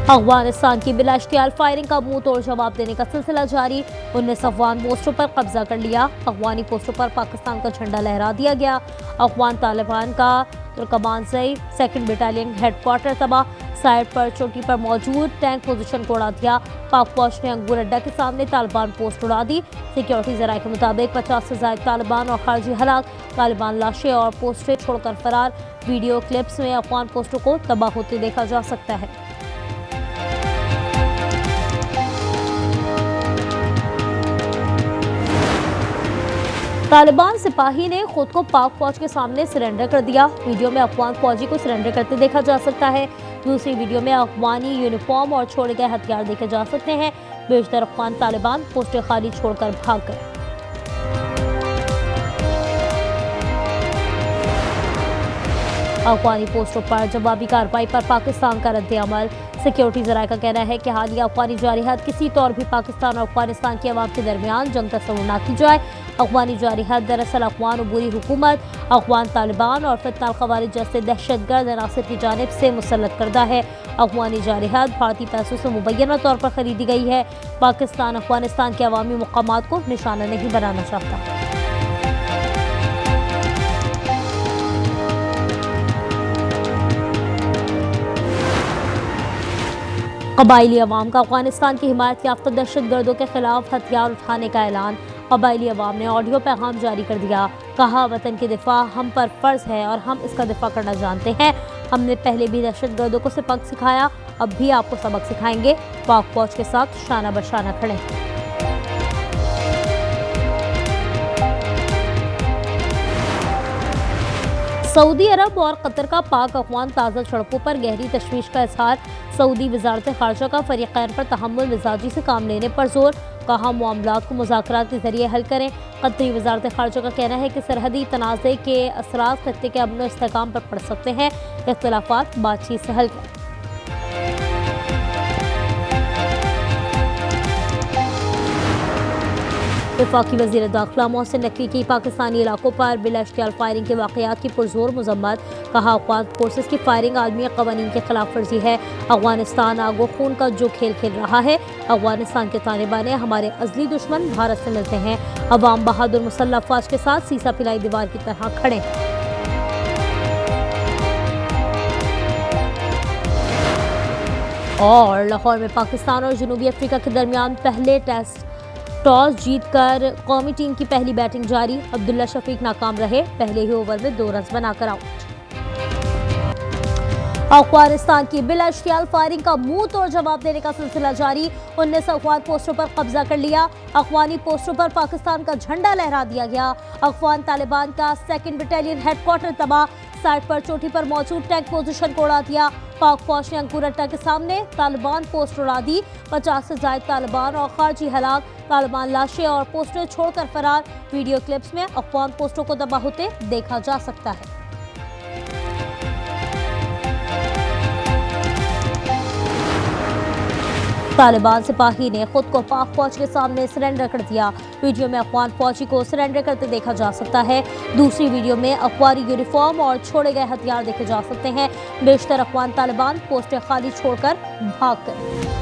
अफगानिस्तान की बिला इश्तियाल फायरिंग का मुंह तोड़ जवाब देने का सिलसिला जारी। 19 अफगान पोस्टों पर कब्जा कर लिया। अफगानी पोस्टों पर पाकिस्तान का झंडा लहरा दिया गया। अफगान तालिबान का तुर्कमान से 2nd बटालियन हेडक्वार्टर तबाह। साइड पर चोटी पर मौजूद टैंक पोजीशन को उड़ा दिया। पाक फौज ने अंगूर अड्डा के सामने तालिबान पोस्ट उड़ा दी। सिक्योरिटी जराये के मुताबिक 50 से ज्यादा तालिबान और खारजी हलाक। तालिबान लाशें और पोस्टें छोड़कर फरार। वीडियो क्लिप्स में अफगान पोस्टों को तबाह होते देखा जा सकता है। तालिबान सिपाही ने खुद को पाक फौज के सामने सरेंडर कर दिया। वीडियो में अफगान फौजी को सरेंडर करते देखा जा सकता है। दूसरी वीडियो में अफगानी यूनिफॉर्म और छोड़े गए हथियार देखे जा सकते हैं। बेशतर अफगान तालिबान पोस्टें खाली छोड़कर भाग गए। अफगानी पोस्टों पर जवाबी कार्रवाई पर पाकिस्तान का रद्द-ए-अमल। सिक्योरिटी जराये का कहना है कि हालिया अफगानी जारिहत किसी तौर भी पाकिस्तान और अफगानिस्तान की आवाम के दरमियान जंग तस्वुर न की जाए। अफगानी जारिहत दरअसल अफगान अबूरी हुकूमत, अफगान तालिबान और फितना खवारिज जैसे दहशतगर्द अनासर की जानिब से मुसल्लत करदा है। अफगानी जारिहत भारतीय पैसों से मुबैना तौर पर खरीदी गई है। पाकिस्तान अफगानिस्तान के अवामी मुकामात को निशाना नहीं बनाना चाहता। कबायली अवाम का अफगानिस्तान की हिमायत याफ्ता दहशतगर्दों के खिलाफ हथियार उठाने का ऐलान। कबायली अवाम ने ऑडियो पैगाम जारी कर दिया। कहा, वतन की दिफा हम पर फर्ज है और हम इसका दिफा करना जानते हैं। हमने पहले भी दहशतगर्दों को सबक सिखाया, अब भी आपको सबक सिखाएंगे। पाक फौज के साथ शाना बशाना खड़े। सऊदी अरब और कतर का पाक अफगान ताज़ा झड़पों पर गहरी तशवीश का इजहार। सऊदी वजारत खारजा का फरीक़ैन पर तहम्मुल मिजाजी से काम लेने पर जोर। कहा, मामलात को मुज़ाकरात के जरिए हल करें। कतरी वजारत खारजा का कहना है कि सरहदी तनाज़े के असरात खत्ते के अमन व इस्तेहकाम पर पड़ सकते हैं। इख्तिलाफ़ात बातचीत से हल करें। वफाकी वज़ीर दाखिला मोहसिन नकवी की पाकिस्तानी इलाकों पर बिला इश्तियाल फायरिंग के वाक़यात की पुरजोर मज़म्मत। कहा, अफ़गान फोर्सेस की फायरिंग आलमी क़वानीन के खिलाफ वर्जी है। अफ़गानिस्तान आगो खून का जो खेल खेल रहा है। अफ़गानिस्तान के तालिबान हमारे अज़ली दुश्मन भारत से मिलते हैं। अवाम बहादुर मुसल्लह अफ़वाज के साथ सीसा पिलाई दीवार की तरह खड़े। और लाहौर में पाकिस्तान और जनूबी अफ्रीका के दरमियान पहले टेस्ट टॉस जीतकर कौमी टीम की पहली बैटिंग जारी। अब्दुल्ला शफीक नाकाम रहे, पहले ही ओवर में 2 रन बनाकर आउट। अफगानिस्तान की बिला इश्तियाल फायरिंग का मुंह तोड़ जवाब देने का सिलसिला जारी। 19 अफगान पोस्टों पर कब्जा कर लिया। अफगानी पोस्टों पर पाकिस्तान का झंडा लहरा दिया गया। अफगान तालिबान का 2nd बटालियन हेडक्वार्टर तबाह। साइड पर चोटी पर मौजूद टैंक पोजीशन को उड़ा दिया। पाक फौज ने अंगूर अड्डा के सामने तालिबान पोस्ट उड़ा दी। 50 से ज्यादा तालिबान और खारजी हलाक। तालिबान लाशें और पोस्टें छोड़कर फरार। वीडियो क्लिप्स में अफगान पोस्टों को तबाह होते देखा जा सकता है। तालिबान सिपाही ने खुद को पाक फौज के सामने सरेंडर कर दिया। वीडियो में अफगान फौजी को सरेंडर करते देखा जा सकता है। दूसरी वीडियो में अफगानी यूनिफॉर्म और छोड़े गए हथियार देखे जा सकते हैं। बेशतर अफगान तालिबान पोस्टें खाली छोड़कर भाग गए।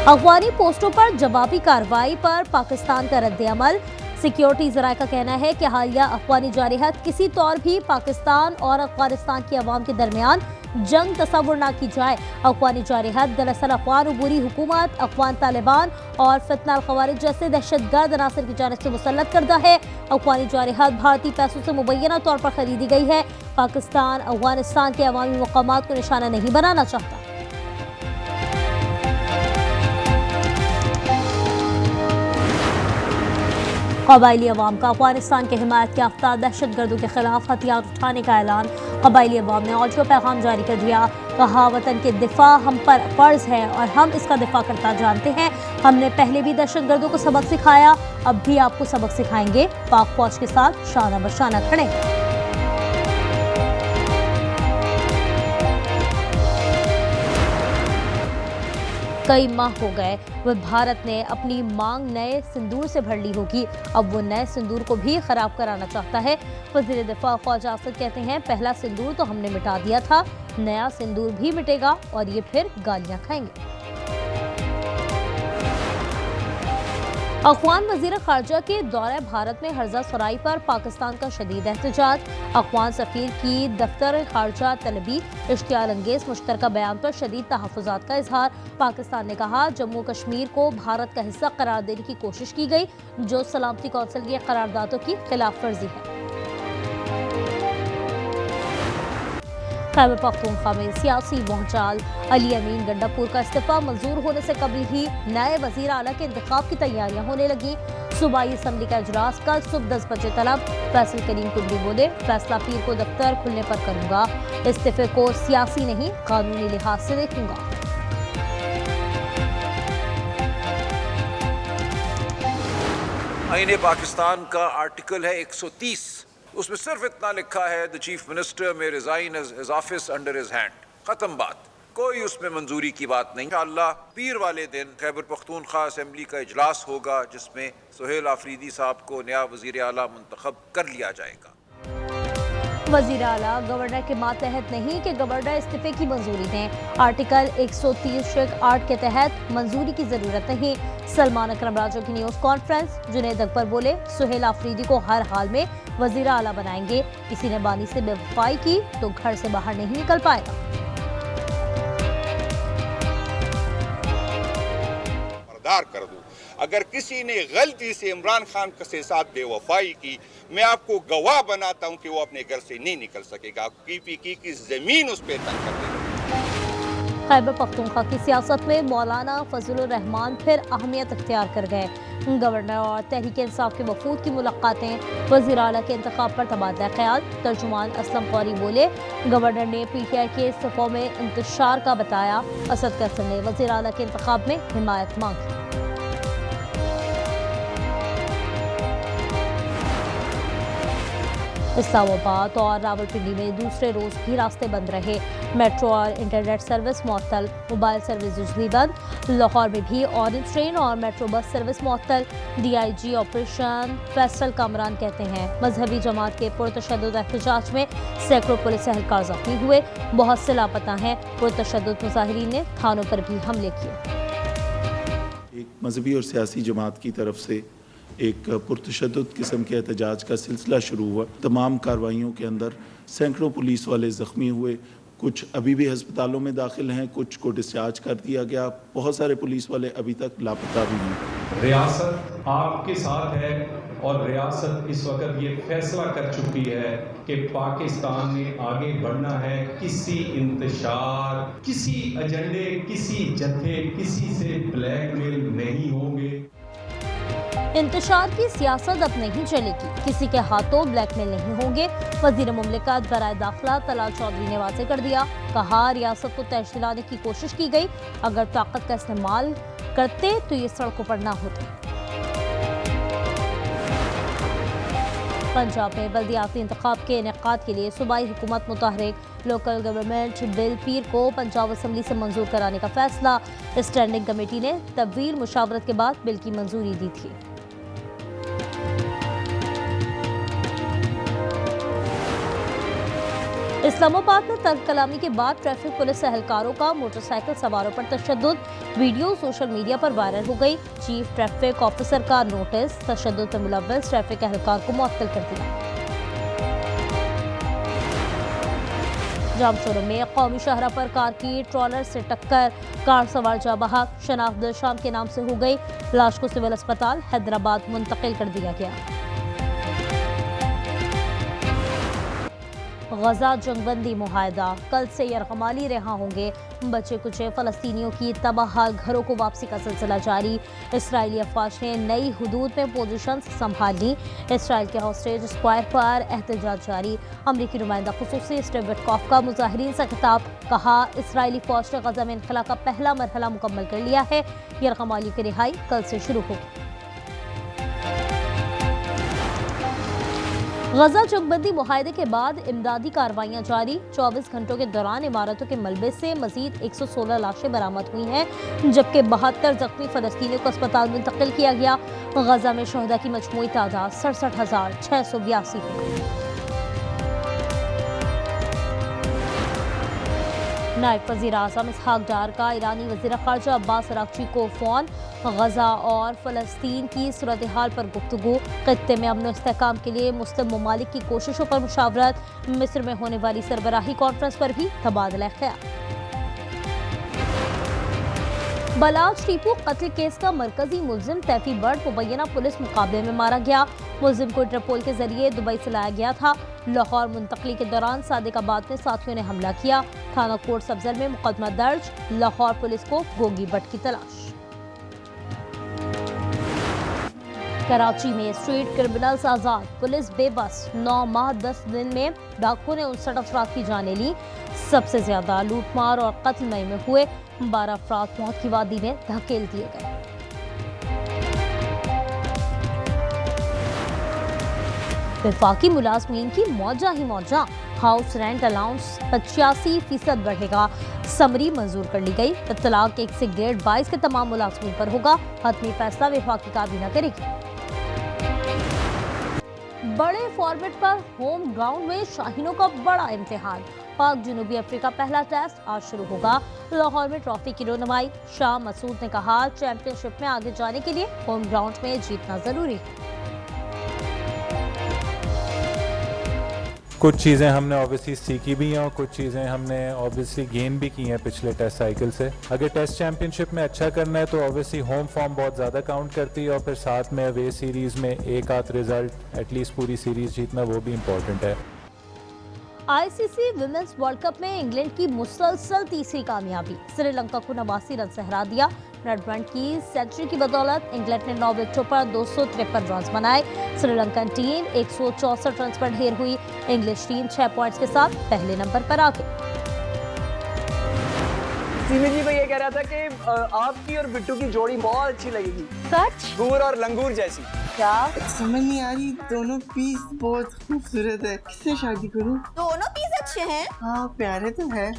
अफगानी पोस्टों पर जवाबी कार्रवाई पर पाकिस्तान का रद्द-ए-अमल। सिक्योरिटी जराये का कहना है कि हालिया अफगानी जारिहत किसी तौर भी पाकिस्तान और अफगानिस्तान की आवाम के दरमियान जंग तस्वुर न की जाए। अफगानी जारिहत दरअसल अफगान अबूरी हुकूमत, अफगान तालिबान और फितना खवारिज जैसे दहशतगर्द अनासर की जानिब से मुसल्लत करदा है। अफगानी जारिहत भारतीय पैसों से मुबैना तौर पर खरीदी गई है। पाकिस्तान अफगानिस्तान के अवामी मुकामात को निशाना नहीं बनाना चाहता। कबायली अवाम का अफगानिस्तान के हिमायत याफ्ता दहशतगर्दों के खिलाफ हथियार उठाने का ऐलान। कबायली अवाम ने ऑडियो पैगाम जारी कर दिया। कहा, वतन के दिफा हम पर फर्ज है और हम इसका दिफा करता जानते हैं। हमने पहले भी दहशतगर्दों को सबक सिखाया, अब भी आपको सबक सिखाएंगे। पाक फौज के साथ शाना बशाना खड़े। कई माह हो गए। वह भारत ने अपनी मांग नए सिंदूर से भर ली होगी, अब वो नए सिंदूर को भी खराब कराना चाहता है। वज़ीर दिफा ख्वाजा आसिफ कहते हैं, पहला सिंदूर तो हमने मिटा दिया था, नया सिंदूर भी मिटेगा और ये फिर गालियां खाएंगे। अफगान वज़ीर ख़ारजा के दौरे भारत में हर्जा सराई पर पाकिस्तान का शदीद एहतजाज। अफगान सफ़ीर की दफ्तर ख़ारजा तलबी इश्तियाल अंगेज़ मुश्तरका बयान पर शदीद तहफ़्फ़ुज़ात का इजहार। पाकिस्तान ने कहा, जम्मू कश्मीर को भारत का हिस्सा करार देने की कोशिश की गई, जो सलामती कौंसिल की करारदादों की खिलाफ वर्जी है। खैबर पख्तूनख्वा में सियासी भूचाल। अली अमीन गंडापुर का इस्तीफा मंजूर होने से कबल ही नए वजीर आला के इंतखाब की तैयारियां होने लगी। सूबाई असम्बली का इजलास कल सुबह 10 बजे तलब। फैसल करीम कुंडी बोले, फैसला पीर को दफ्तर खुलने पर करूंगा, इस्तीफे को सियासी नहीं कानूनी लिहाज से देखूंगा। आईने पाकिस्तान का आर्टिकल है 130, उसमें सिर्फ इतना लिखा है, द चीफ मिनिस्टर में resign his office under his hand. खत्म बात, कोई उसमें मंजूरी की बात नहीं। इंशाअल्लाह पीर वाले दिन खैबर पख्तूनख्वा असेंबली का इजलास होगा, जिसमें सुहेल आफरीदी साहब को नया वजीर आला मुंतखब कर लिया जाएगा। वजीर आला गवर्नर के मातहत नहीं कि गवर्नर इस्तीफे की मंजूरी दें। आर्टिकल 130(8) के तहत मंजूरी की जरूरत नहीं। सलमान अकरम राजू की न्यूज कॉन्फ्रेंस। जुनेद अकबर बोले, सुहेल आफरीदी को हर हाल में वजीर आला बनाएंगे, किसी ने बानी से बेवफाई की तो घर से बाहर नहीं निकल पाएगा। कर दूं, अगर किसी ने गलती से इमरान खान के साथ बेवफाई की, मैं आपको गवाह बनाता हूं कि वो अपने घर से नहीं निकल सकेगा। PPK की जमीन उस पर तंग कर देगा। खैबर पख्तूनख्वा की सियासत में मौलाना फजलुर रहमान फिर अहमियत इख्तियार कर गए। गवर्नर और तहरीक इंसाफ के वफूद की मुलाकातें। वज़ीर आला के इंतखाब पर तबादला ख्याल। तर्जुमान असलम कौरी बोले, गवर्नर ने PTI के इस्तीफों में इंतशार का बताया। असद कैसर ने वज़ीर आला के इंतखाब में हिमायत मांगी। इस्लामाबाद और रावलपिंडी में दूसरे रोज भी रास्ते बंद रहे। मेट्रो और इंटरनेट सर्विस मुअत्तल, मोबाइल सर्विस बिजली बंद। लाहौर में भी ऑरेंज ट्रेन और मेट्रो बस सर्विस मुअत्तल। DIG ऑपरेशन फैसल कामरान कहते हैं, मजहबी जमात के पुरतशद्दुद एहतजाज में सैकड़ों पुलिस एहलकार जख्मी हुए, बहुत से लापता हैं। पुरतशद्दुद मुजाहिरीन ने थानों पर भी हमले किए। एक मजहबी और सियासी जमात की तरफ से एक पुरतशद्दुद किस्म के एहतजाज का सिलसिला शुरू हुआ। तमाम कार्रवाइयों के अंदर सैकड़ों पुलिस वाले ज़ख्मी हुए, कुछ अभी भी अस्पतालों में दाखिल हैं, कुछ को डिस्चार्ज कर दिया गया। बहुत सारे पुलिस वाले अभी तक लापता भी हैं। रियासत आपके साथ है और रियासत इस वक्त ये फैसला कर चुकी है कि पाकिस्तान में आगे बढ़ना है। किसी इंतशार, किसी एजेंडे, किसी जत्थे, किसी से ब्लैकमेल नहीं होंगे। इंतशार की सियासत अब नहीं चलेगी, किसी के हाथों ब्लैकमेल नहीं होंगे। वजीर मुमलिकत बराए दाखिला तलाल चौधरी ने वाज़ेह कर दिया। कहा, रियासत को तहस दिलाने की कोशिश की गई, अगर ताकत का इस्तेमाल करते तो ये सड़कों पर ना होते। पंजाब में बल्दियाती इंतखाब के इनेकाद के लिए सूबाई हुकूमत मुतहरिक। लोकल गवर्नमेंट बिल पीर को पंजाब असम्बली से मंजूर कराने का फैसला। स्टैंडिंग कमेटी ने तब्दील मुशावरत के बाद बिल की मंजूरी दी थी। इस्लामाबाद में तर्क कलामी के बाद ट्रैफिक पुलिस एहलकारों का मोटरसाइकिल सवारों पर तशद्दुद। वीडियो सोशल मीडिया पर वायरल हो गई। चीफ ट्रैफिक ऑफिसर का नोटिस। तशद्दुद में मुलव्वस ट्रैफिक एहलकार को मुअत्तल कर दिया। जामशोरों में कौमी शाहरा पर कार की ट्रॉलर से टक्कर, कार सवार जा बहक। शनाख्त दिलशाम के नाम से हो गई। लाश को सिविल अस्पताल हैदराबाद मुंतकिल कर दिया गया। गजा जंगबंदी मुआहदा। कल से यरगमाली रिहा होंगे। बचे कुचे फ़लस्तीनियों की तबाह घरों को वापसी का सिलसिला जारी। इसराइली अफवाज ने नई हुदूद में पोजीशन संभाल ली। इसराइल के हॉस्टेज स्क्वायर पर एहतजाज जारी। अमरीकी नुमाइंदा खुसूसी स्टीव विटकॉफ का मुजाहिरीन से खिताब। कहा, इसराइली फौज ने गजा में इनखला का पहला मरहला मुकम्मल कर लिया है। यरगमाली की रिहाई कल से शुरू होगी। गजा चकबंदी मुआहदे के बाद इमदादी कार्रवाइयां जारी। 24 घंटों के दौरान इमारतों के मलबे से मजीद 116 लाशें बरामद हुई हैं, जबकि 72 जख्मी फलस्तीनियों को अस्पताल मुंतकिल किया गया। गजा में शहदा की मजमूई तादाद 67,682 हो गई। नायब वज़ीर आज़म इसहाक डार का ईरानी वज़ीर ख़ारजा अब्बास अराग़ची को फ़ोन। गजा और फ़लस्तीन की सूरत हाल पर गुफ्तगू। ख़ित्ते में अमन इस्तेहकाम के लिए मुस्लिम ममालिक की कोशिशों पर मुशावरत। मिस्र में होने वाली सरबराही कॉन्फ्रेंस पर भी तबादला ख्याल। बलाज टीपू कत्ल केस का मरकजी मुलजिम तैफी बर्ड मुबैना पुलिस मुकाबले में मारा गया। मुलजिम को इंटरपोल के जरिए दुबई से लाया गया था। लाहौर मुंतकली के दौरान सादिकाबाद में साथियों ने हमला किया। थाना कोट सब्जर में मुकदमा दर्ज। लाहौर पुलिस को गोगी बट की तलाश। कराची में स्ट्रीट क्रिमिनल्स आजाद, पुलिस बेबस। 9 माह 10 दिन में डाकुओं ने 59 अफराद की जानें ली। सबसे ज्यादा लूटमार और कत्ल मई में हुए। 12 अफराद मौत की वादी में धकेल दिए गए। वफाकी मुलाजमीन की मौजा ही मौजा। हाउस रेंट अलाउंस 85% बढ़ेगा। समरी मंजूर कर ली गई। इत्तलाक 1 से ग्रेड 22 के तमाम मुलाजमीन पर होगा। हतमी फैसला वफाकी काबीना करेगी। बड़े फॉर्मेट पर होम ग्राउंड में शाहीनों का बड़ा इम्तिहान। पाक जनूबी अफ्रीका पहला टेस्ट आज शुरू होगा। लाहौर में ट्रॉफी की रोनुमाई। शाह मसूद ने कहा, चैंपियनशिप में आगे जाने के लिए होम ग्राउंड में जीतना जरूरी है। कुछ चीज़ें हमने ऑब्वियसली सीखी भी हैं और कुछ चीज़ें हमने ऑब्वियसली गेन भी की हैं पिछले टेस्ट साइकिल से। अगर टेस्ट चैंपियनशिप में अच्छा करना है तो ऑब्वियसली होम फॉर्म बहुत ज़्यादा काउंट करती है और फिर साथ में अवे सीरीज़ में एक आध रिजल्ट एटलीस्ट पूरी सीरीज़ जीतना वो भी इम्पोर्टेंट है। आईसीसी विमेंस वर्ल्ड कप में इंग्लैंड की मुसलसल तीसरी कामयाबी। श्रीलंका को 89 रन से हरा दिया। रेडबर्न की सेंचुरी की बदौलत इंग्लैंड ने 9 विकेटों पर 253 रन बनाए। श्रीलंकन टीम 164 रन पर ढेर हुई। इंग्लिश टीम 6 पॉइंट्स के साथ पहले नंबर पर आ गई। सीमी जी मैं ये कह रहा था कि आपकी और बिट्टू की जोड़ी बहुत अच्छी लगेगी। सच? गूर और लंगूर जैसी। क्या समझ नहीं आ रही, दोनों पीस बहुत खूबसूरत है, किससे शादी करूं? दोनों पीस अच्छे हैं। हाँ प्यारे तो है।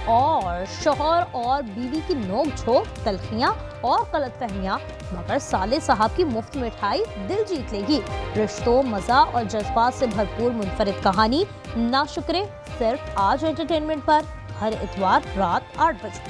और शौहर और बीवी की नोक झोंक, तलखियां और गलतफहमियां, मगर साले साहब की मुफ्त मिठाई दिल जीत लेगी। रिश्तों, मजा और जज्बात से भरपूर मुनफरिद कहानी ना शुक्रे, सिर्फ आज एंटरटेनमेंट पर हर इतवार रात 8 बजे।